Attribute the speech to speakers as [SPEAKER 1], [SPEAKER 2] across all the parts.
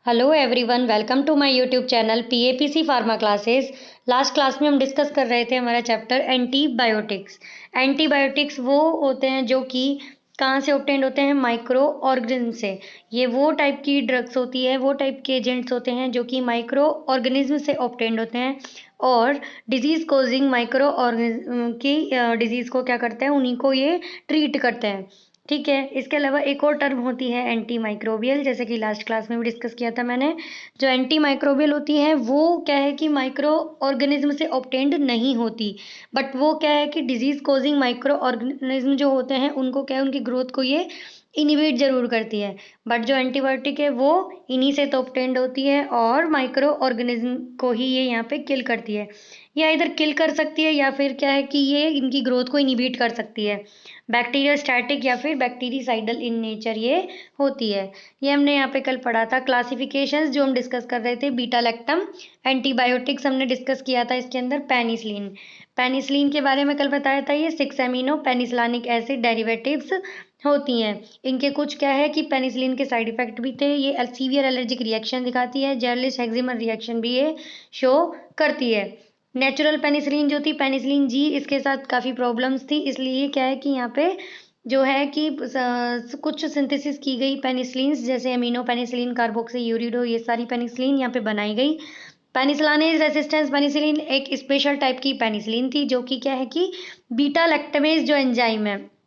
[SPEAKER 1] Hello everyone, welcome to my YouTube channel PAPC pharma classes. Last class में हम discuss कर रहे थे हमारा चैप्टर एंटीबायोटिक्स। एंटीबायोटिक्स वो होते हैं जो कि कहाँ से ऑब्टेन्ड होते हैं? माइक्रो ऑर्गेनिज्म से। ये वो टाइप की ड्रग्स होती है, वो टाइप के एजेंट्स होते हैं जो कि माइक्रो ऑर्गेनिज्म से ऑब्टेन्ड होते हैं और डिजीज कॉजिंग माइक्रो ऑर्गेनिज्म की डिजीज को क्या करते हैं? उन्हीं को ये ट्रीट करते हैं। ठीक है। इसके अलावा एक और टर्म होती है एंटी माइक्रोबियल, जैसे कि लास्ट क्लास में भी डिस्कस किया था मैंने। जो एंटी माइक्रोबियल होती है वो क्या है कि माइक्रो ऑर्गेनिज्म से ऑब्टेन्ड नहीं होती, बट वो क्या है कि डिजीज कॉजिंग माइक्रो ऑर्गेनिज्म जो होते हैं उनको क्या है, उनकी ग्रोथ को ये इनिबिट जरूर करती है। बट जो एंटीबायोटिक है वो इन्हीं से तो ऑब्टेन्ड होती है और माइक्रो ऑर्गेनिज्म को ही ये यहाँ पे किल करती है, या इधर किल कर सकती है या फिर क्या है कि ये इनकी ग्रोथ को इनिबिट कर सकती है। बैक्टीरिया स्टैटिक या फिर बैक्टीरिसाइडल इन नेचर ये होती है। ये हमने यहाँ पे कल पढ़ा था। क्लासिफिकेशंस जो हम डिस्कस कर रहे थे, बीटा लैक्टम एंटीबायोटिक्स हमने डिस्कस किया था। इसके अंदर पेनिसिलिन, पेनिसिलिन के बारे में कल बताया था। ये 6 एमिनो पेनिसिलानिक एसिड डेरिवेटिव्स होती हैं। इनके कुछ क्या है कि पेनिसिलिन के साइड इफेक्ट भी थे। ये सीवियर एलर्जिक रिएक्शन दिखाती है, जेर्लिश हेक्सिमर रिएक्शन भी ये शो करती है। नेचुरल पेनिसिलिन जो थी, पेनिसिलिन जी, इसके साथ काफ़ी प्रॉब्लम्स थी, इसलिए क्या है कि यहाँ पे जो है कि कुछ सिंथेसिस की गई पेनिसिलिन्स, जैसे अमीनो पेनिसिलिन, कार्बोक्सी यूरिडो, ये सारी पेनिसिलिन यहाँ पे बनाई गई। पेनिसिलानेज रेसिस्टेंस पेनिसिलिन एक स्पेशल टाइप की पेनिसिलिन थी जो कि क्या है कि बीटा लैक्टमेज जो एंजाइम है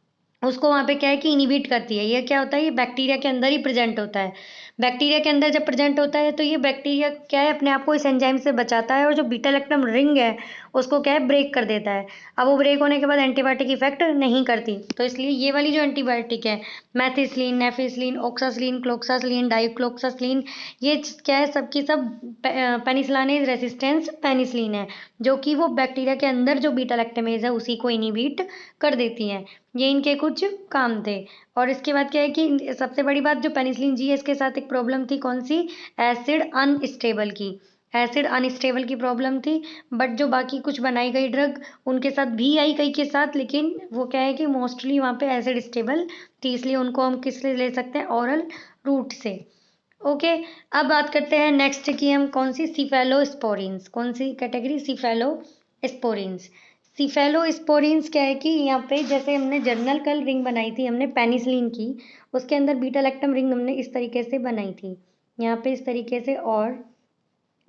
[SPEAKER 1] उसको वहाँ पे क्या है कि इनिबिट करती है। ये क्या होता है? ये बैक्टीरिया के अंदर ही प्रेजेंट होता है। बैक्टीरिया के अंदर जब प्रेजेंट होता है तो ये बैक्टीरिया क्या है, अपने आप को इस एंजाइम से बचाता है और जो बीटा लैक्टम रिंग है उसको क्या है, ब्रेक कर देता है। अब वो ब्रेक होने के बाद एंटीबायोटिक इफेक्ट नहीं करती, तो इसलिए ये वाली जो एंटीबायोटिक है, मैथिसिलिन, नेफिसिलिन, ऑक्सासिलिन, क्लोक्सासिलिन, डाइक्लोक्सासिलिन, ये क्या है, सबकी सब पेनिसिलानेज रेसिस्टेंस पेनिसिलिन है, जो कि वो बैक्टीरिया के अंदर जो बीटा लैक्टमेज है उसी को इनिबिट कर देती हैं। ये इनके कुछ काम थे। और इसके बाद क्या है कि सबसे बड़ी बात, जो पेनिसिलिन जी है इसके साथ एक प्रॉब्लम थी, कौन सी? एसिड अनस्टेबल की। एसिड अनस्टेबल की प्रॉब्लम थी। बट जो बाकी कुछ बनाई गई ड्रग उनके साथ भी आई कई के साथ, लेकिन वो क्या है कि मोस्टली वहाँ पे एसिड स्टेबल थी, इसलिए उनको हम किस से ले सकते हैं? ओरल रूट से। ओके। अब बात करते हैं नेक्स्ट की, हम कौन सी? सिफेलोस्पोरिन्स। कौन सी कैटेगरी? सिफेलोस्पोरिन्स। सिफेलोस्पोरिन्स क्या है कि यहाँ पे जैसे हमने जर्नल कल रिंग बनाई थी हमने पेनिसिलिन की, उसके अंदर बीटा लैक्टम रिंग हमने इस तरीके से बनाई थी, यहाँ पे इस तरीके से, और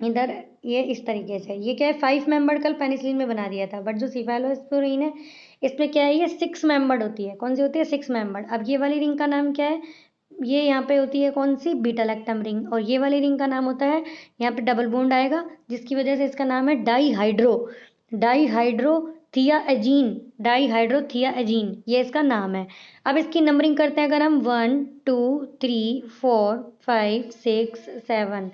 [SPEAKER 1] इधर ये इस तरीके से। ये क्या है, 5 मेंबर कल पेनिसिलिन में बना दिया था, बट जो सिफेलोस्पोरिन है इसमें क्या है, ये 6 मेंबर्ड होती है। कौन सी होती है? 6 मेंबर्ड। अब ये वाली रिंग का नाम क्या है? ये यहाँ पे होती है कौन सी? Beta lactam ring. और ये वाली रिंग का नाम होता है, यहाँ पे डबल बॉन्ड आएगा जिसकी वजह से इसका नाम है डाईहाइड्रोथियाएजीन। डाईहाइड्रोथियाएजीन ये इसका नाम है। अब इसकी नंबरिंग करते हैं अगर हम, 1 2 3 4 5 6 7।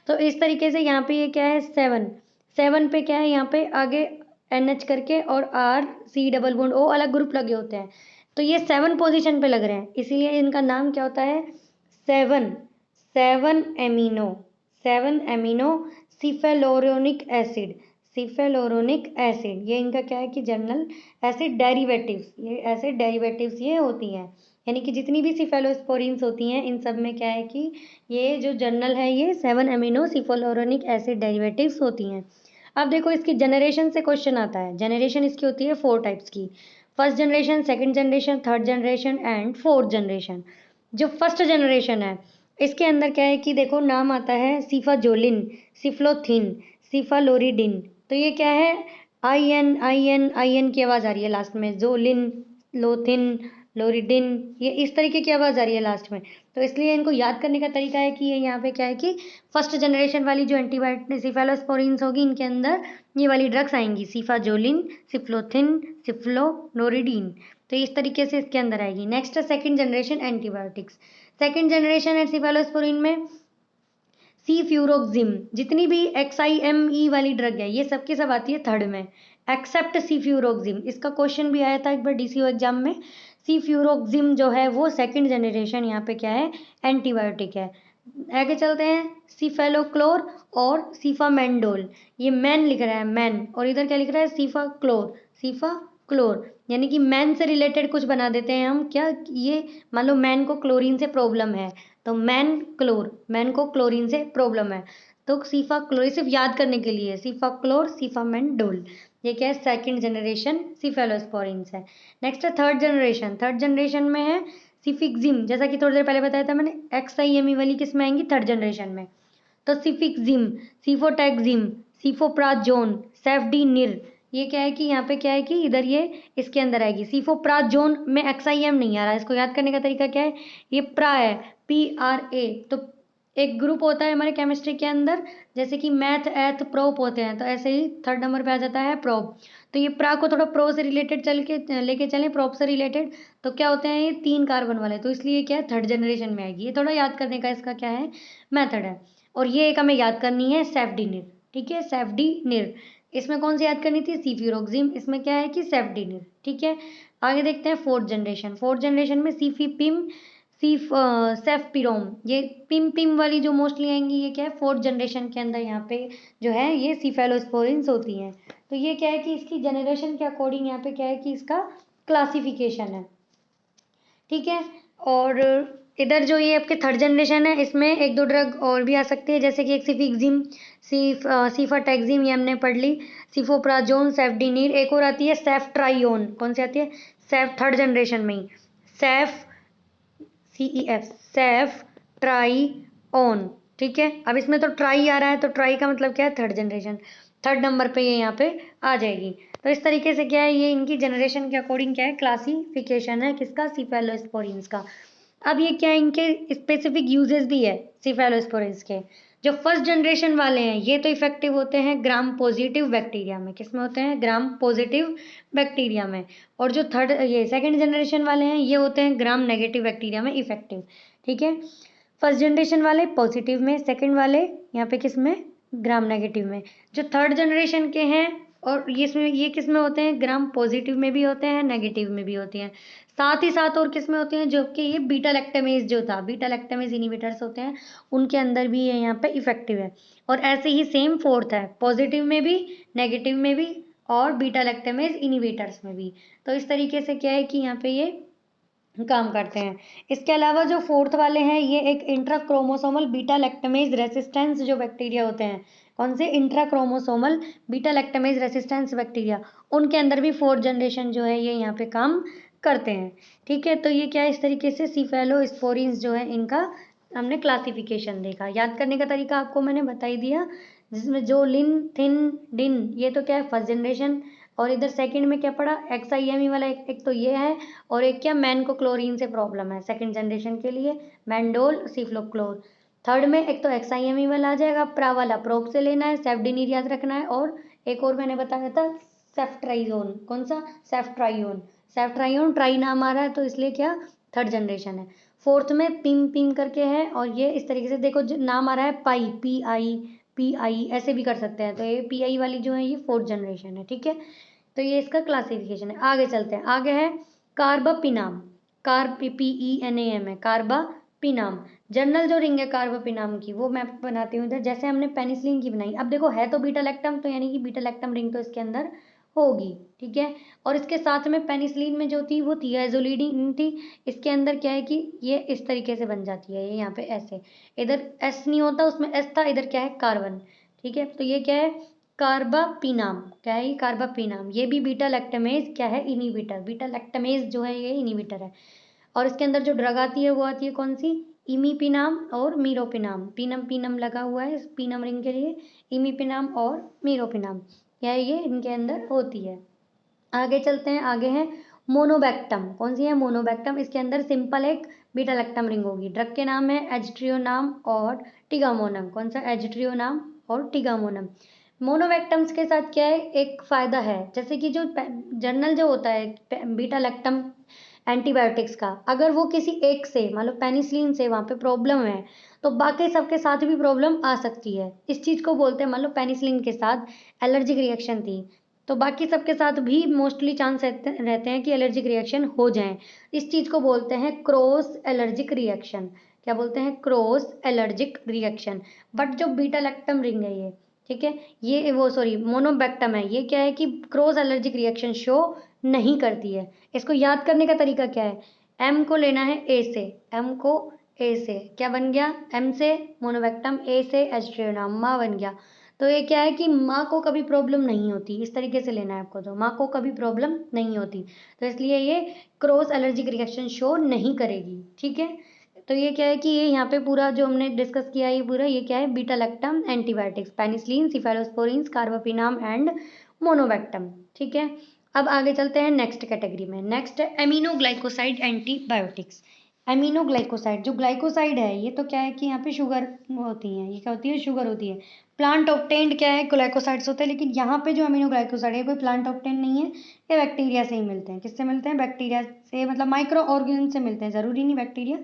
[SPEAKER 1] तो इस तरीके से यहाँ पे ये क्या है, 7 पे क्या है, यहाँ पे आगे NH करके और R C double bond O अलग ग्रुप लगे होते हैं, तो ये 7 पोजीशन पे लग रहे हैं, इसीलिए इनका नाम क्या होता है? 7 7 एमिनो सिफेलोरोनिक एसिड। सिफेलोरोनिक एसिड ये इनका क्या है कि जर्नल एसिड डेरिवेटिव्स, ये एसिड डेरिवेटिव्स ये होती हैं। यानी कि जितनी भी सिफेलोस्पोरिन्स होती हैं इन सब में क्या है कि ये जो जर्नल है ये 7 एमिनो सिफेलोरोनिक एसिड डेरिवेटिव्स होती हैं। अब देखो इसकी जनरेशन से क्वेश्चन आता है। जनरेशन इसकी होती है 4 टाइप्स की, first generation, second generation, third generation and fourth generation. जो फर्स्ट जनरेशन है इसके अंदर क्या है कि देखो नाम आता है सीफाजोलिन, सिफ्लोथिन, सिफालोरिडिन। तो ये क्या है? आई एन की आवाज़ आ रही है लास्ट में, जोलिन, लोथिन, लोरिडिन, ये इस तरीके की आवाज़ आ रही है लास्ट में। तो इसलिए इनको याद करने का तरीका है कि ये यहाँ पे क्या है कि फर्स्ट जनरेशन वाली जो एंटीबायोटिक सिफेलोस्पोरिन्स होगी इनके अंदर ये वाली ड्रग्स आएंगी, सीफाजोलिन, सिफ्लोथिन, सिफ्लोनोरिडीन। तो इस तरीके से इसके अंदर आएगी। नेक्स्ट है second generation antibiotics. Second generation anticephalosporin में सीफ्यूरोक्सिम, जितनी भी XIME वाली ड्रग है ये सबके सब आती है थर्ड में, एक्सेप्ट सीफ्यूरोक्सिम। इसका क्वेश्चन भी आया था एक बार DCO एग्जाम में। सीफ्यूरोक्सिम जो है वो सेकंड जनरेशन यहाँ पे क्या है, एंटीबायोटिक है। आगे चलते हैं, सीफेलोक्लोर और सीफामेंडोल। ये मैन लिख रहा है, मैन, और इधर क्या लिख रहा है? सीफाक्लोर। सीफाक्लोर यानी कि मैन से रिलेटेड कुछ बना देते हैं हम क्या, ये मान लो मैन को क्लोरीन से प्रॉब्लम है तो मैन को क्लोरीन से प्रॉब्लम है, तो सीफाक्लोर, सिर्फ याद करने के लिए, सीफाक्लोर सीफामेंडोल, ये क्या है, सेकंड जनरेशन सीफेलोस्पोरिन्स है। नेक्स्ट है थर्ड जनरेशन में है सिफिक्जिम, जैसा कि थोड़ी देर पहले बताया था मैंने, XIME वाली किस में आएंगी, थर्ड जनरेशन में। तो सिफिक्जिम, सिफोटैक्जिम, सिफोप्राजोन, सेफडीनिर, ये क्या है कि यहाँ पे क्या है कि इधर ये इसके अंदर आएगी। सिफोप्राजोन में XIM नहीं आ रहा, इसको याद करने का तरीका क्या है, ये प्रा है, PRA। तो एक ग्रुप होता है हमारे केमिस्ट्री के अंदर, जैसे कि मैथ एथ प्रोप होते हैं, तो ऐसे ही थर्ड नंबर पे आ जाता है प्रोप। तो ये प्रा को थोड़ा प्रो से रिलेटेड चल के लेके चलें, प्रोप से रिलेटेड, तो क्या होते हैं, ये 3 कार्बन वाले, तो इसलिए क्या है, थर्ड जनरेशन में आएगी। ये थोड़ा याद करने का इसका क्या है, मेथड है। और ये एक हमें याद करनी है, सेफडीनिर, ठीक है, सेफडीनिर। इसमें कौन सी याद करनी थी, सीफिरोक्सिम, इसमें क्या है कि सेफडीनिर, ठीक है। आगे देखते हैं फोर्थ जनरेशन में सीफीपिम, सेफपिरोम, ये पिम वाली जो मोस्टली आएंगी, ये क्या है, फोर्थ जनरेशन के अंदर यहाँ पे जो है ये सीफेलोस्पोरिन्स होती हैं। तो ये क्या है कि इसकी जनरेशन के अकॉर्डिंग यहाँ पे क्या है कि इसका क्लासिफिकेशन है, ठीक है। और इधर जो ये आपके थर्ड जनरेशन है, इसमें एक दो ड्रग और भी आ सकती है, जैसे कि एक सिफिक्जिम, सीफाटैक्जिम, ये हमने पढ़ ली, सिफोप्राजोन, सेफडीनिर, एक और आती है सेफ्ट्राइयोन, कौन सी आती है, थर्ड जनरेशन में ही, सेफ, CEF, सेफ ट्राई ठीक है। अब इसमें तो ट्राई आ रहा है, तो ट्राई का मतलब क्या है, थर्ड जनरेशन, थर्ड नंबर पे ये यहाँ पे आ जाएगी। तो इस तरीके से क्या है, ये इनकी जनरेशन के अकॉर्डिंग क्या है, क्लासिफिकेशन है किसका, सीफेलोस्पोरिन्स का। अब ये क्या है, इनके स्पेसिफिक यूजेस भी है सिफेलोस्पोरिन्स के। जो फर्स्ट जनरेशन वाले हैं ये तो इफेक्टिव होते हैं ग्राम पॉजिटिव बैक्टीरिया में, किसमें होते हैं, ग्राम पॉजिटिव बैक्टीरिया में। और जो ये सेकंड जनरेशन वाले हैं ये होते हैं ग्राम नेगेटिव बैक्टीरिया में इफेक्टिव, ठीक है। फर्स्ट जनरेशन वाले पॉजिटिव में, सेकंड वाले यहाँ पे किस में, ग्राम नेगेटिव में। जो थर्ड जनरेशन के हैं और ये किस में होते हैं, ग्राम पॉजिटिव में भी होते हैं, नेगेटिव में भी होते हैं। साथ ही साथ और किस में होते हैं, जो कि ये बीटा लैक्टामेज जो था, बीटा लैक्टामेज इनिबिटर्स होते हैं, उनके अंदर भी ये यहाँ पे इफेक्टिव है। और ऐसे ही सेम फोर्थ है, पॉजिटिव में भी, नेगेटिव में भी, और बीटा लैक्टामेज इनिबिटर्स में भी। तो इस तरीके से क्या है कि यहाँ पे ये काम करते हैं। इसके अलावा जो फोर्थ वाले हैं ये एक इंट्राक्रोमोसोमल बीटा लैक्टामेज रेसिस्टेंस जो बैक्टीरिया होते हैं, कौन से, इंट्राक्रोमोसोमल बीटा लैक्टामेज रेसिस्टेंस बैक्टीरिया, उनके अंदर भी फोर्थ जनरेशन जो है ये यहाँ पे काम करते हैं, ठीक है। तो ये क्या है, इस तरीके से सीफेलोस्पोरिन्स जो है इनका हमने क्लासिफिकेशन देखा। याद करने का तरीका आपको मैंने बता ही दिया, जिसमें जो लिन थिन डिन, ये तो क्या है फर्स्ट जनरेशन, और इधर सेकंड में क्या पड़ा, XIME वाला, एक तो ये है, और एक क्या, मैन को क्लोरीन से प्रॉब्लम है सेकंड जनरेशन के लिए, मैंडोल सिफ्लोक्लोर। थर्ड में एक तो XIME वाला आ जाएगा, प्रा वाला प्रोप से लेना है, सेफडीनिर याद रखना है, और एक और मैंने बताया था सेफ्ट्राइजोन, कौन सा, सेफ्ट्राइयोन ट्राई नाम आ रहा है तो इसलिए क्या, थर्ड जनरेशन है। फोर्थ में पिम करके है, और ये इस तरीके से देखो जो नाम आ रहा है पाई, PI ऐसे भी कर सकते हैं, तो ये PI वाली जो है ये फोर्थ जनरेशन है, ठीक है। तो ये इसका क्लासिफिकेशन है। आगे चलते हैं, आगे है कार्बापिनाम, PENAM है, कार्बापिनाम। जर्नल जो रिंग है कार्बापिनाम की वो मैं बनाती हूँ इधर, जैसे हमने पेनिसिलिन की बनाई। अब देखो है तो बीटा लैक्टम, तो यानी कि बीटा लैक्टम रिंग तो इसके अंदर होगी, ठीक है। और इसके साथ में पेनिसिलिन में जो थी वो थियाजोलिडिन थी, इसके अंदर क्या है कि ये इस तरीके से बन जाती है, ये यहाँ पे ऐसे, इधर S नहीं होता, उसमें S था, इधर क्या है कार्बन, ठीक है। तो ये क्या है, कार्बापिनाम, क्या है ये, कार्बापिनाम, ये भी बीटा लैक्टमेज क्या है, इनिबिटर, बीटा लैक्टमेज जो है ये इनिबिटर है। और इसके अंदर जो ड्रग आती है वो आती है कौन सी, इमीपिनाम और मीरोपिनाम, पीनम लगा हुआ है इस पीनम रिंग के लिए, इमीपिनाम और मीरोपिनाम, क्या है ये इनके अंदर होती है। आगे चलते हैं, आगे है मोनोबैक्टम, कौन सी है, मोनोबैक्टम। इसके अंदर सिंपल एक बीटा लैक्टम रिंग होगी, ड्रग के नाम है एजिट्रियोनाम और टिगामोनम, कौन सा, एजिट्रियोनाम और टिगामोनम। मोनोवैक्टम्स के साथ क्या है, एक फायदा है, जैसे कि जो जर्नल जो होता है बीटा लैक्टम एंटीबायोटिक्स का, अगर वो किसी एक से, मान लो पेनिसिलिन से वहाँ पे प्रॉब्लम है, तो बाकी सबके साथ भी प्रॉब्लम आ सकती है। इस चीज़ को बोलते हैं, मान लो पेनिसिलिन के साथ एलर्जिक रिएक्शन थी, तो बाकी सबके साथ भी मोस्टली चांस रहते हैं कि एलर्जिक रिएक्शन हो जाएं। इस चीज़ को बोलते हैं क्रॉस एलर्जिक रिएक्शन, क्या बोलते हैं, क्रॉस एलर्जिक रिएक्शन। बट जो बीटा लैक्टम रिंग है ये, ठीक है, ये वो सॉरी मोनोबैक्टम है, ये क्या है कि क्रॉस एलर्जिक रिएक्शन शो नहीं करती है। इसको याद करने का तरीका क्या है, M को लेना है A से, M को ए से क्या बन गया, एम से मोनोवेक्टम, ए से एजिथ्रोनाम, माँ बन गया। तो ये क्या है कि माँ को कभी प्रॉब्लम नहीं होती, इस तरीके से लेना है आपको, तो माँ को कभी प्रॉब्लम नहीं होती, तो इसलिए ये क्रॉस एलर्जिक रिएक्शन शो नहीं करेगी। ठीक है, तो ये क्या है कि ये यहाँ पे पूरा जो हमने डिस्कस किया ये पूरा ये क्या है, beta lactam antibiotics, penicillin, cephalosporins, carbapenem and monobactam. ठीक है, अब आगे चलते हैं नेक्स्ट कैटेगरी में। नेक्स्ट है एमिनोग्लाइकोसाइड एंटीबायोटिक्स। एमिनोग्लाइकोसाइड, जो ग्लाइकोसाइड है ये तो क्या है कि यहाँ पे शुगर होती है, ये क्या होती है, शुगर होती है। प्लांट ऑब्टेन्ड क्या है, ग्लाइकोसाइड्स होते हैं, लेकिन यहाँ पे जो एमिनोग्लाइकोसाइड है कोई प्लांट ऑब्टेन्ड नहीं है, ये बैक्टीरिया से ही मिलते हैं। किससे मिलते हैं, बैक्टीरिया से, मतलब माइक्रो ऑर्गेनिज्म से मिलते हैं, जरूरी नहीं बैक्टीरिया,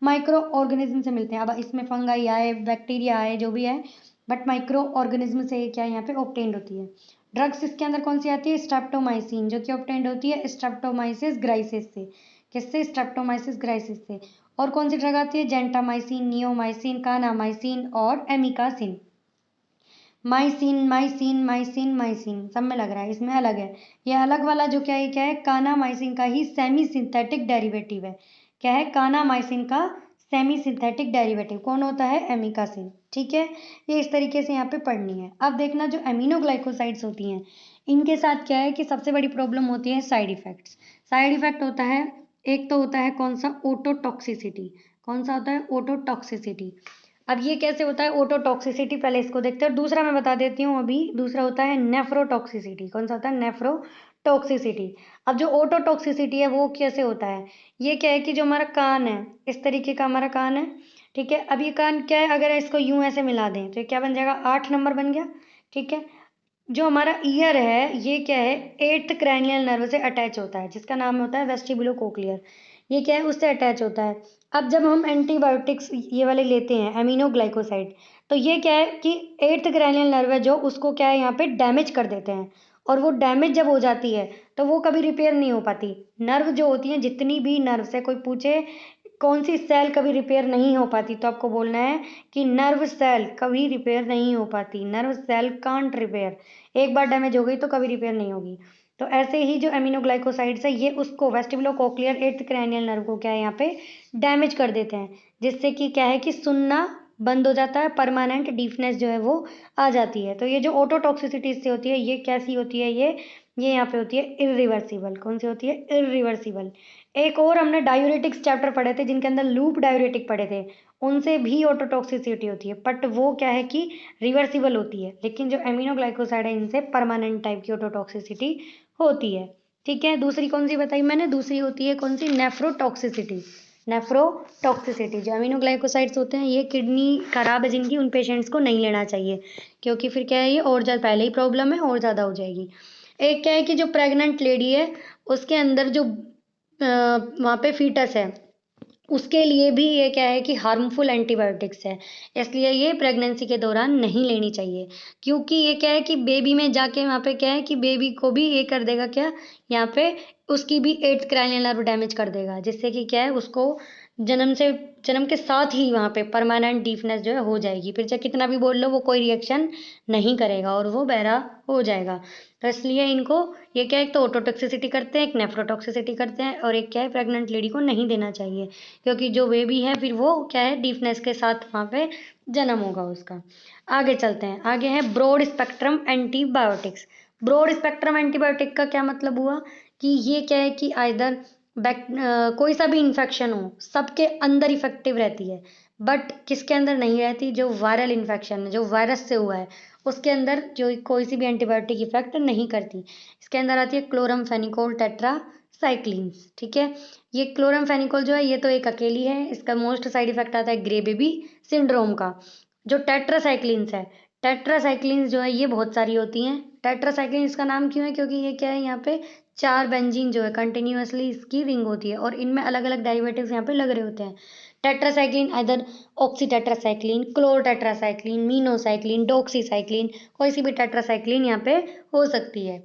[SPEAKER 1] माइक्रो ऑर्गेनिज्म से मिलते हैं। अब इसमें फंगाई आए, बैक्टीरिया आए, जो भी है, बट माइक्रो ऑर्गेनिज्म से क्या यहाँ पे ऑब्टेन्ड होती है। ड्रग्स इसके अंदर कौन सी आती है, स्ट्रेप्टोमाइसिन, जो कि ऑब्टेन्ड होती है स्ट्रेप्टोमाइसिस ग्राइसिस से। किससे, स्ट्रेप्टोमाइसिस ग्राइसिस से। और कौन सी ड्रग आती है, जेंटामाइसिन, नियोमाइसिन, कानामाइसिन और एमिकासिन। माइसिन माइसिन माइसिन माइसिन सब में लग रहा है, इसमें अलग है। ये अलग वाला जो क्या है, क्या है, कानामाइसिन का ही सेमी सिंथेटिक डेरिवेटिव है। क्या है, कानामाइसिन का सेमी सिंथेटिक डेरिवेटिव कौन होता है, एमिकासिन। ठीक है, ये इस तरीके से यहाँ पे पढ़नी है। अब देखना, जो एमिनोग्लाइकोसाइड्स होती हैं इनके साथ क्या है कि सबसे बड़ी प्रॉब्लम होती है साइड इफेक्ट्स। साइड इफेक्ट होता है, एक तो होता है कौन सा, ओटोटॉक्सिसिटी। कौन सा होता है, ओटोटॉक्सिसिटी। अब ये कैसे होता है ओटोटॉक्सिसिटी, पहले इसको देखते हैं, और दूसरा मैं बता देती हूँ अभी, दूसरा होता है नेफ्रोटॉक्सिसिटी। कौन सा होता है, नेफ्रोटॉक्सिसिटी। अब जो ओटोटॉक्सिसिटी है वो कैसे होता है, ये क्या है कि जो हमारा कान है, इस तरीके का हमारा कान है। ठीक है, अब ये कान क्या है, अगर इसको यूं ऐसे मिला दें तो ये क्या बन जाएगा, 8 नंबर बन गया। ठीक है, जो हमारा ईयर है ये क्या है, 8th क्रैनियल नर्व से अटैच होता है, जिसका नाम होता है वेस्टिबुलोकोक्लियर। ये क्या है, उससे अटैच होता है। अब जब हम एंटीबायोटिक्स ये वाले लेते हैं एमिनोग्लाइकोसाइड, तो ये क्या है कि 8th क्रैनियल नर्व है जो, उसको क्या है यहाँ पे डैमेज कर देते हैं। और वो डैमेज जब हो जाती है तो वो कभी रिपेयर नहीं हो पाती। नर्व जो होती है, जितनी भी नर्व से कोई पूछे कौन सी सेल कभी रिपेयर नहीं हो पाती, तो आपको बोलना है कि नर्व सेल कभी रिपेयर नहीं हो पाती, नर्व सेल कांट रिपेयर। एक बार डैमेज हो गई तो कभी रिपेयर नहीं होगी। तो ऐसे ही जो एमिनोग्लाइकोसाइड्स है ये उसको वेस्टिबुलोकोक्लियर 8th क्रैनियल नर्व को क्या है यहाँ पे डैमेज कर देते हैं, जिससे कि क्या है कि सुनना बंद हो जाता है, परमानेंट डीफनेस जो है वो आ जाती है। तो ये जो ओटोटॉक्सिसिटी इससे होती है ये कैसी होती है, ये यहाँ पे होती है इरिवर्सिबल। कौन सी होती है, इरिवर्सिबल। एक और हमने डायूरेटिक्स चैप्टर पढ़े थे जिनके अंदर लूप डायूरेटिक पढ़े थे, उनसे भी ऑटोटॉक्सिसिटी होती है, बट वो क्या है कि रिवर्सिबल होती है। लेकिन जो एमिनोग्लाइकोसाइड है इनसे परमानेंट टाइप की ऑटोटॉक्सिसिटी होती है। ठीक है, दूसरी कौन सी बताई मैंने, दूसरी होती है कौन सी, नेफ्रोटॉक्सिसिटी। नेफ्रोटॉक्सिसिटी, जो एमिनोग्लाइकोसाइड्स होते हैं ये किडनी खराब है जिनकी, उन पेशेंट्स को नहीं लेना चाहिए, क्योंकि फिर क्या है ये और ज़्यादा, पहले ही प्रॉब्लम है और ज़्यादा हो जाएगी। एक क्या है कि जो प्रेग्नेंट लेडी है उसके अंदर जो वहाँ पे फीटस है उसके लिए भी ये क्या है कि हार्मफुल एंटीबायोटिक्स है, इसलिए ये प्रेगनेंसी के दौरान नहीं लेनी चाहिए। क्योंकि ये क्या है कि बेबी में जाके वहाँ पे क्या है कि बेबी को भी ये कर देगा, क्या यहाँ पे उसकी भी 8th क्रैनियल नर्व डैमेज कर देगा, जिससे कि क्या है उसको जन्म के साथ ही वहाँ पे परमानेंट डीफनेस जो है हो जाएगी, फिर चाहे कितना भी बोल लो वो कोई रिएक्शन नहीं करेगा और वो बहरा हो जाएगा। तो इसलिए इनको ये क्या है, एक तो ऑटोटॉक्सिसिटी करते हैं, एक नेफ्रोटॉक्सिसिटी करते हैं, और एक क्या है प्रेग्नेंट लेडी को नहीं देना चाहिए, क्योंकि जो बेबी है फिर वो क्या है डीफनेस के साथ वहाँ पे जन्म होगा उसका। आगे चलते हैं, आगे है broad spectrum antibiotics. Broad spectrum antibiotic का क्या मतलब हुआ कि ये क्या है कि आइदर कोई सा भी इन्फेक्शन हो सबके अंदर इफेक्टिव रहती है, बट किसके अंदर नहीं रहती, जो वायरल इन्फेक्शन है, जो वायरस से हुआ है उसके अंदर जो कोई सी भी एंटीबायोटिक इफेक्ट नहीं करती। इसके अंदर आती है क्लोरमफेनिकोल टेट्रासाइक्लिन्स। ठीक है, ये क्लोरमफेनिकोल जो है ये तो एक अकेली है, इसका मोस्ट साइड इफेक्ट आता है ग्रे बेबी सिंड्रोम का। जो टेट्रासाइक्लिन्स है, टेट्रासाइक्लिन्स जो है ये बहुत सारी होती हैं। टेट्रासाइक्लिन इसका नाम क्यों है, क्योंकि ये क्या है यहाँ पे 4 बेंजीन जो है कंटिन्यूअसली इसकी रिंग होती है और इनमें अलग अलग डेरिवेटिव्स यहाँ पे लग रहे होते हैं। टेट्रासाइक्लिन इधर oxy tetracycline, chlor tetracycline, minocycline, doxycycline, कोई सी भी टेट्रासाइक्लिन यहाँ पे हो सकती है।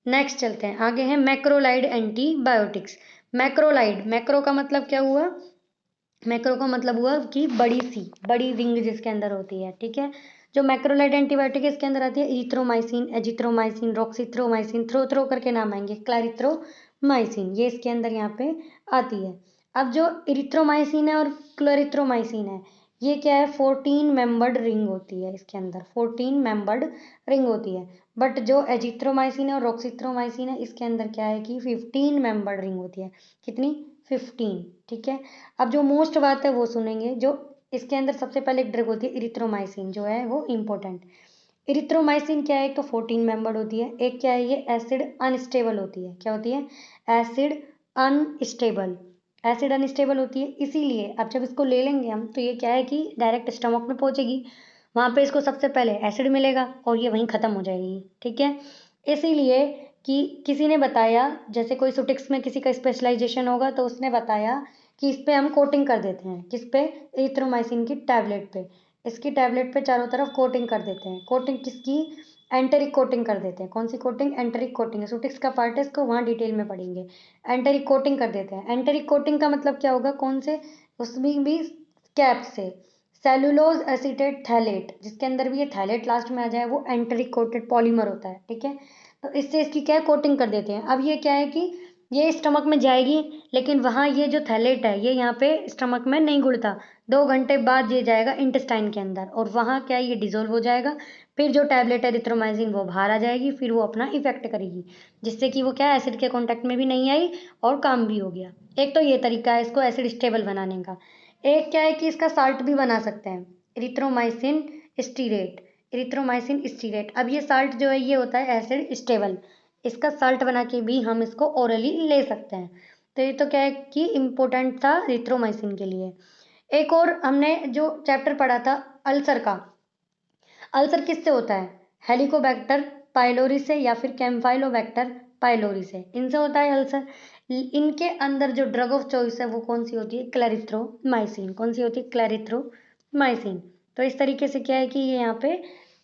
[SPEAKER 1] नेक्स्ट चलते हैं, आगे है मैक्रोलाइड एंटीबायोटिक्स। मैक्रोलाइड, मैक्रो का मतलब क्या हुआ, मैक्रो का मतलब हुआ कि बड़ी रिंग जिसके अंदर होती है। ठीक है, जो मैक्रोलाइड एंटीबायोटिक है इसके अंदर आती है इरिथ्रोमाइसिन, एजिथ्रोमाइसिन, रॉक्सीथ्रोमाइसिन, थ्रो थ्रो करके नाम आएंगे, क्लैरिथ्रोमाइसिन, ये इसके अंदर यहाँ पे आती है। अब जो इरिथ्रोमाइसिन है और क्लोरिथ्रोमाइसिन है, ये क्या है, 14 मेंबर्ड रिंग होती है इसके अंदर, 14 मेंबर्ड रिंग होती है। बट जो एजिथ्रोमाइसिन है और रोक्सिथ्रोमाइसिन है, इसके अंदर क्या है कि 15 मेंबर्ड रिंग होती है। कितनी? 15। ठीक है। अब जो मोस्ट बात है वो सुनेंगे। जो इसके अंदर सबसे पहले एक ड्रग होती है इरिथ्रोमाइसिन, जो है वो इम्पोर्टेंट। इरिथ्रोमाइसिन क्या है, एक तो 14 मेंबर्ड होती है, एक क्या है, ये एसिड अनस्टेबल होती है। क्या होती है? Acid unstable. एसिड अनस्टेबल होती है, इसीलिए अब जब इसको ले लेंगे हम, तो ये क्या है कि डायरेक्ट स्टमक में पहुंचेगी, वहां पे इसको सबसे पहले एसिड मिलेगा और ये वहीं खत्म हो जाएगी। ठीक है। इसीलिए कि किसी ने बताया, जैसे कोई सुटिक्स में किसी का स्पेशलाइजेशन होगा, तो उसने बताया कि इस पे हम कोटिंग कर देते हैं। किस पे? इरिथ्रोमाइसिन की टैबलेट पे। इसकी टैबलेट पे चारों तरफ कोटिंग कर देते हैं। कोटिंग किसकी? एंटेरिक कोटिंग कर देते हैं। कौन सी कोटिंग? एंटेरिक कोटिंग है, सुटिक्स का पार्ट है, इसको वहाँ डिटेल में पढ़ेंगे। एंटेरिक कोटिंग कर देते हैं। एंटेरिक कोटिंग का मतलब क्या होगा? कौन से? उसमें भी कैप से सेलुलोज एसीटेट थैलेट, जिसके अंदर भी ये थैलेट लास्ट में आ जाए, वो एंटेरिक कोटेड पॉलीमर होता है। ठीक है। तो इससे इसकी क्या है, कोटिंग कर देते हैं। अब ये क्या है कि ये स्टमक में जाएगी, लेकिन वहाँ ये जो थैलेट है, ये यहाँ पे स्टमक में नहीं घुलता। 2 घंटे बाद ये जाएगा इंटेस्टाइन के अंदर, और वहाँ क्या है, ये डिजोल्व हो जाएगा। फिर जो टैबलेट है इरिथ्रोमाइसिन, वो बाहर आ जाएगी, फिर वो अपना इफेक्ट करेगी, जिससे कि वो क्या है, एसिड के कॉन्टेक्ट में भी नहीं आई और काम भी हो गया। एक तो ये तरीका है इसको एसिड स्टेबल बनाने का। एक क्या है कि इसका साल्ट भी बना सकते हैं, इरिथ्रोमाइसिन स्टीरेट। इरिथ्रोमाइसिन स्टीरेट, अब ये साल्ट जो है ये होता है एसिड स्टेबल। इसका साल्ट बना के भी हम इसको ओरली ले सकते हैं। तो ये तो क्या है कि इम्पोर्टेंट था इरिथ्रोमाइसिन के लिए। एक और हमने जो चैप्टर पढ़ा था अल्सर का, अल्सर किससे होता है? हेलिकोबैक्टर पाइलोरी से या फिर कैम्फाइलोबैक्टर पाइलोरी से, इनसे होता है अल्सर। इनके अंदर जो ड्रग ऑफ चॉइस है वो कौन सी होती है? क्लैरिथ्रोमाइसिन। कौन सी होती है? क्लैरिथ्रोमाइसिन। तो इस तरीके से क्या है कि ये यहाँ पे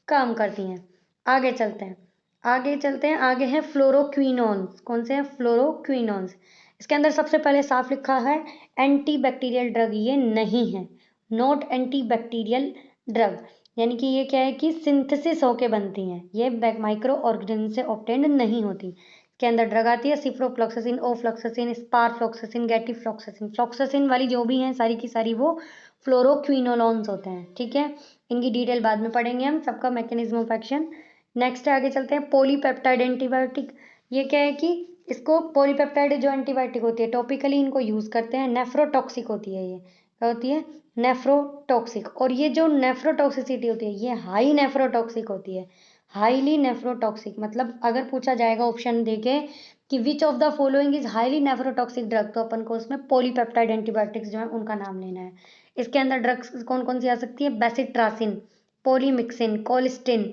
[SPEAKER 1] काम करती हैं। आगे चलते हैं, आगे हैं फ्लोरोक्विनोन्स। कौन से हैं? फ्लोरोक्विनोन्स। इसके अंदर सबसे पहले साफ लिखा है एंटी बैक्टीरियल ड्रग ये नहीं है, नॉट एंटी बैक्टीरियल ड्रग। यानी कि ये क्या है कि सिंथेसिस होके बनती हैं, ये माइक्रो ऑर्गेनिज्म से ऑब्टेन्ड नहीं होती। इसके अंदर ड्रग आती है सिप्रोफ्लॉक्सासिन, ओफ्लॉक्सासिन, स्पारफ्लॉक्सासिन, गैटिफ्लॉक्सासिन। फ्लॉक्सासिन वाली जो भी हैं सारी की सारी वो फ्लोरोक्विनोलॉन्स होते हैं। ठीक है। इनकी डिटेल बाद में पढ़ेंगे हम, सबका मैकेनिज्म ऑफ एक्शन। नेक्स्ट आगे चलते हैं, पॉलीपेप्टाइड एंटीबायोटिक। ये क्या है कि इसको पॉलीपेप्टाइड जो एंटीबायोटिक होती है, टॉपिकली इनको यूज करते हैं। नेफ्रोटॉक्सिक होती है ये। क्या होती है? नेफ्रोटॉक्सिक। और ये जो नेफ्रोटॉक्सिसिटी होती है, ये हाई नेफ्रोटॉक्सिक होती है। हाईली नेफ्रोटॉक्सिक मतलब अगर पूछा जाएगा ऑप्शन देके कि which of the following is highly nephrotoxic drug, तो अपन को उसमें पॉलीपेप्टाइड एंटीबायोटिक्स जो है उनका नाम लेना है। इसके अंदर ड्रग्स कौन कौन सी आ सकती है? Bacitracin, polymyxin, colistin.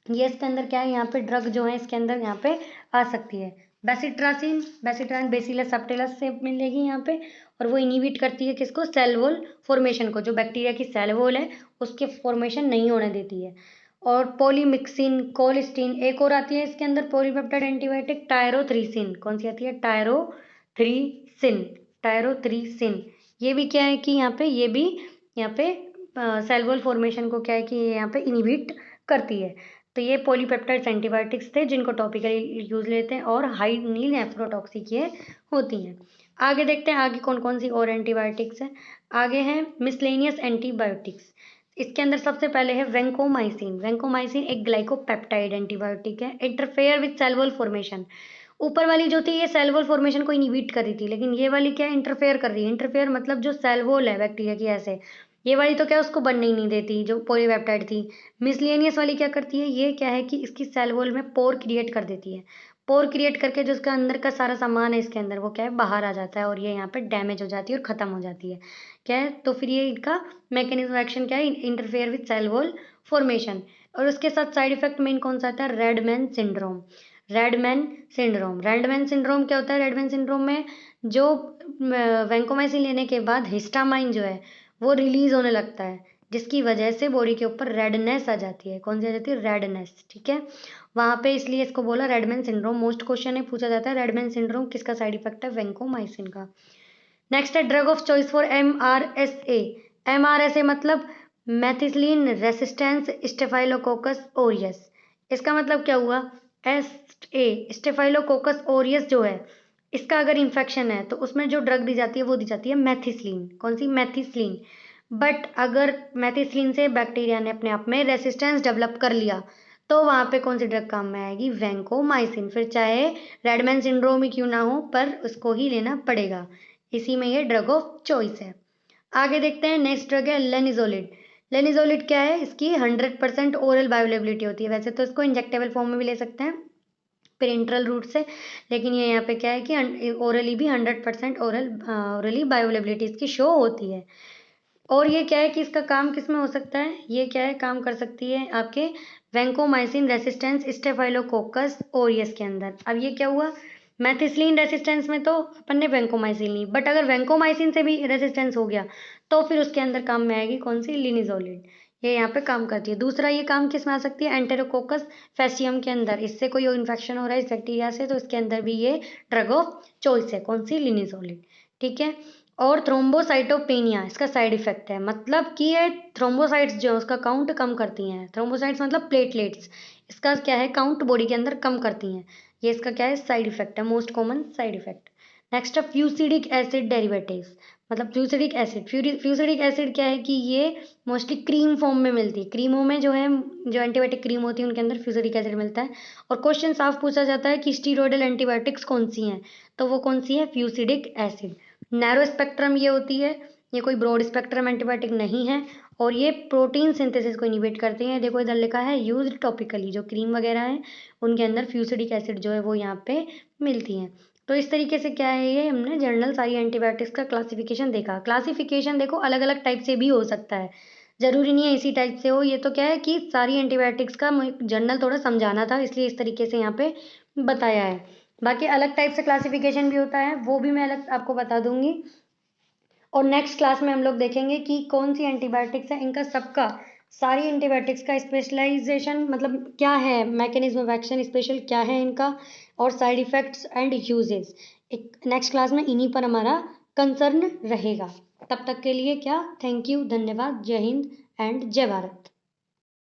[SPEAKER 1] ये इसके अंदर क्या है, यहाँ पे ड्रग जो है इसके अंदर यहाँ पे आ सकती है। बेसिट्रासिन बेसिलस सबटिलस से मिलेगी यहाँ पे, और वो इनिबिट करती है किसको? सेल वॉल फॉर्मेशन को, जो बैक्टीरिया की सेल वॉल है उसके फॉर्मेशन नहीं होने देती है। और पॉलीमिक्सिन, कोलिस्टिन, एक और आती है इसके अंदर पॉलीपेप्टाइड एंटीबायोटिक, टायरोथ्रीसिन। कौन सी आती है? टायरोथ्रीसिन। ये भी क्या है कि यहाँ पे ये भी यहाँ पे सेल वॉल फॉर्मेशन को क्या है कि यहाँ पे इनिबिट करती है। तो ये पॉलीपेप्टाइड्स एंटीबायोटिक्स थे जिनको टॉपिकली यूज लेते हैं और हाईली नेफ्रोटॉक्सिक ये होती हैं। आगे देखते हैं आगे कौन कौन सी और एंटीबायोटिक्स हैं। आगे हैं मिसलेनियस एंटीबायोटिक्स। इसके अंदर सबसे पहले है वेंकोमाइसिन। वेंकोमाइसिन एक ग्लाइकोपेप्टाइड एंटीबायोटिक है, interfere with cell wall formation. ऊपर वाली जो थी ये सेल वॉल फॉर्मेशन को इनिबिट कर रही थी, लेकिन ये वाली क्या इंटरफेयर कर रही है। इंटरफेयर मतलब जो सेल वॉल है बैक्टीरिया की, ऐसे ये वाली तो क्या उसको बनने ही नहीं देती जो पॉलीपेप्टाइड थी। मिसलेनियस वाली क्या करती है, ये क्या है कि इसकी सेल वॉल में पोर क्रिएट कर देती है। पोर क्रिएट करके जो उसका अंदर का सारा सामान है इसके अंदर वो क्या है बाहर आ जाता है, और ये यहाँ पे डैमेज हो जाती है और खत्म हो जाती है। क्या है तो फिर ये इनका मैकेनिज्म एक्शन क्या है? Interfere with cell wall formation. और उसके साथ साइड इफेक्ट मेन कौन सा आता है? Redmayne syndrome. रेडमैन सिंड्रोम क्या होता है? रेडमैन सिंड्रोम में जो वैंकोमाइसिन लेने के बाद हिस्टामाइन जो है वो रिलीज होने लगता है, जिसकी वजह से बॉडी के ऊपर रेडनेस आ जाती है। कौन सी आ जाती है? रेडनेस। ठीक है। वहां पे इसलिए इसको बोला रेडमैन सिंड्रोम। मोस्ट क्वेश्चन है पूछा जाता है रेडमैन सिंड्रोम किसका साइड इफेक्ट है? वैंकोमाइसिन का। नेक्स्ट है drug of choice for MRSA। MRSA मतलब मैथिस्लिन रेसिस्टेंस स्टेफाइलोकोकस ओरियस। इसका मतलब क्या हुआ? एस ए स्टेफाइलोकोकस ओरियस जो है इसका अगर इन्फेक्शन है तो उसमें जो ड्रग दी जाती है वो दी जाती है मैथिस्लीन। कौन सी? मैथिस्लीन। बट अगर मैथिस्लीन से बैक्टीरिया ने अपने आप में रेसिस्टेंस डेवलप कर लिया तो वहाँ पे कौन सी ड्रग काम में आएगी? वैंकोमाइसिन। फिर चाहे रेडमैन सिंड्रोम ही क्यों ना हो पर उसको ही लेना पड़ेगा, इसी में ये ड्रग ऑफ चॉइस है। आगे देखते हैं, नेक्स्ट ड्रग है लेनिजोलिड। लेनिजोलिड क्या है? इसकी 100% ओरल बायोअवेलेबिलिटी होती है। वैसे तो इसको इंजेक्टेबल फॉर्म में भी ले सकते हैं पेरेंटरल रूट से, लेकिन ये यहाँ पे क्या है कि ओरली भी 100% ओरली बायोअवेलेबिलिटी इसकी शो होती है। और ये क्या है कि इसका काम किस में हो सकता है? ये क्या है, काम कर सकती है आपके वैंकोमाइसिन रेसिस्टेंस स्टेफाइलोकोकस ओरियस के अंदर। अब ये क्या हुआ, मैथिस्लीन रेसिस्टेंस में तो अपन ने वैंकोमाइसिन ली, बट अगर वैंकोमाइसिन से भी रेसिस्टेंस हो गया तो फिर उसके अंदर काम में आएगी कौन सी? लिनिजोलिड। ये यहाँ पे काम करती है। दूसरा ये काम किस में आ सकती है? एंटेरोकोकस फैसियम के अंदर। इससे कोई इन्फेक्शन हो रहा है इस बैक्टीरिया से तो इसके अंदर भी ये ड्रग ऑफ चॉइस है। कौन सी? लिनिजोलिड। ठीक है। और थ्रोम्बोसाइटोपेनिया इसका साइड इफेक्ट है, मतलब कि ये थ्रोम्बोसाइट्स जो है उसका काउंट कम करती हैं। थ्रोम्बोसाइट्स मतलब प्लेटलेट्स, इसका क्या है, काउंट बॉडी के अंदर कम करती हैं। ये इसका क्या है? साइड इफेक्ट है, most common side effect. Next है फ्यूसिडिक एसिड डेरिवेटिव्स। मतलब फ्यूसिडिक एसिड, फ्यूसिडिक एसिड क्या है कि ये मोस्टली क्रीम फॉर्म में मिलती है। क्रीमों में जो है, जो एंटीबायोटिक क्रीम होती है उनके अंदर फ्यूसिडिक एसिड मिलता है। और क्वेश्चन साफ पूछा जाता है कि स्टीरॉयडल एंटीबायोटिक्स कौन सी हैं, तो वो कौन सी है? Fusidic acid. नैरो स्पेक्ट्रम ये होती है, ये कोई ब्रॉड स्पेक्ट्रम एंटीबायोटिक नहीं है। और ये प्रोटीन सिंथेसिस को इनिबिट करते हैं। देखो इधर लिखा है यूज्ड टॉपिकली, जो क्रीम वगैरह है उनके अंदर फ्यूसिडिक एसिड जो है वो यहाँ पे मिलती हैं। तो इस तरीके से क्या है, ये हमने जनरल सारी एंटीबायोटिक्स का क्लासिफिकेशन देखा। क्लासिफिकेशन देखो अलग अलग टाइप से भी हो सकता है, जरूरी नहीं है इसी टाइप से हो। ये तो क्या है कि सारी एंटीबायोटिक्स का जनरल थोड़ा समझाना था, इसलिए इस तरीके से यहाँ पे बताया है। बाकी अलग टाइप से क्लासिफिकेशन भी होता है, वो भी मैं अलग आपको बता दूंगी। और नेक्स्ट क्लास में हम लोग देखेंगे कि कौन सी एंटीबायोटिक्स है, इनका सबका, सारी एंटीबायोटिक्स का स्पेशलाइजेशन मतलब क्या है, मैकेनिज्म ऑफ एक्शन स्पेशल क्या है इनका, और साइड इफेक्ट्स एंड यूजेस। एक नेक्स्ट क्लास में इन्हीं पर हमारा कंसर्न रहेगा। तब तक के लिए क्या, थैंक यू, धन्यवाद, जय हिंद एंड जय भारत।